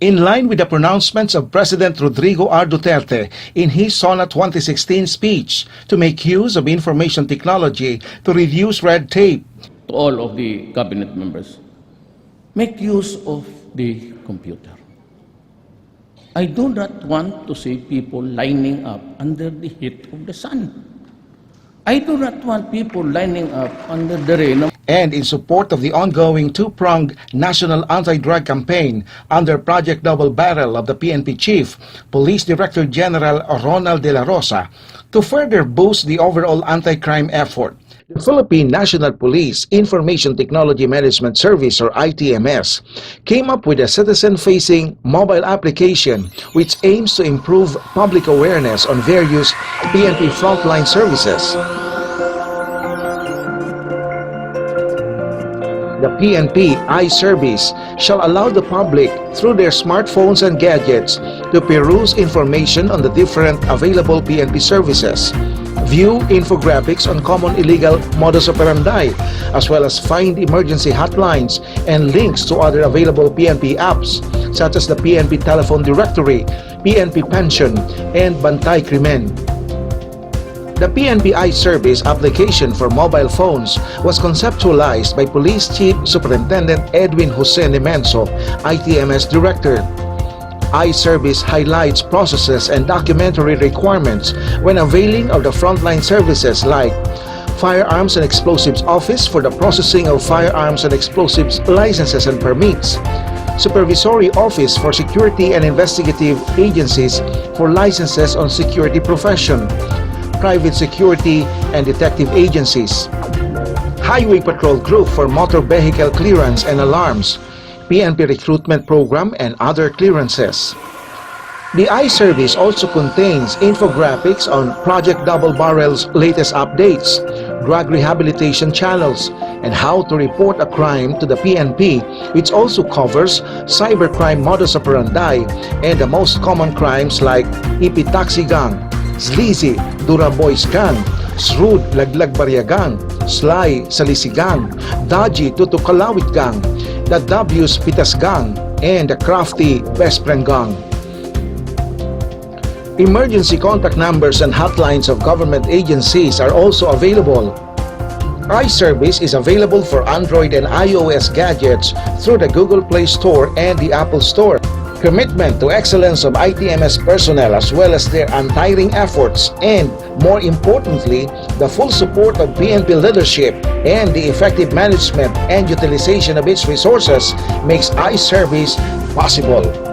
In line with the pronouncements of President Rodrigo R. Duterte in his SONA 2016 speech to make use of information technology to reduce red tape. To all of the cabinet members, make use of the computer. I do not want to see people lining up under the heat of the sun. I do not want people lining up under the rain. And in support of the ongoing two-pronged national anti-drug campaign under Project Double Barrel of the PNP Chief, Police Director General Ronald De La Rosa, to further boost the overall anti-crime effort, the Philippine National Police Information Technology Management Service, or ITMS, came up with a citizen-facing mobile application which aims to improve public awareness on various PNP frontline services. The PNP iSerbis shall allow the public, through their smartphones and gadgets, to peruse information on the different available PNP services, view infographics on common illegal modus operandi, as well as find emergency hotlines and links to other available PNP apps, such as the PNP Telephone Directory, PNP Pension, and Bantay Krimen. The PNP iSerbis application for mobile phones was conceptualized by Police Chief Superintendent Edwin Jose Nemenso, ITMS Director. iSerbis highlights processes and documentary requirements when availing of the frontline services like Firearms and Explosives Office for the processing of firearms and explosives licenses and permits, Supervisory Office for Security and Investigative Agencies for licenses on security profession, Private Security and Detective Agencies, Highway Patrol Group for Motor Vehicle Clearance and Alarms, PNP Recruitment Program, and other clearances. The iSerbis also contains infographics on Project Double Barrel's latest updates, drug rehabilitation channels, and how to report a crime to the PNP, which also covers cybercrime modus operandi and the most common crimes like EP Taxi Gang, Sleazy Dura Boys Gang, Shrewd Laglag Barya Gang, Sly Salisi Gang, Dodgy Tutukalawit Gang, the W's Pitas Gang, and the Crafty Best Friend Gang. Emergency contact numbers and hotlines of government agencies are also available. iSerbis is available for Android and iOS gadgets through the Google Play Store and the Apple Store. Commitment to excellence of ITMS personnel as well as their untiring efforts and, more importantly, the full support of PNP leadership and the effective management and utilization of its resources makes iSerbis possible.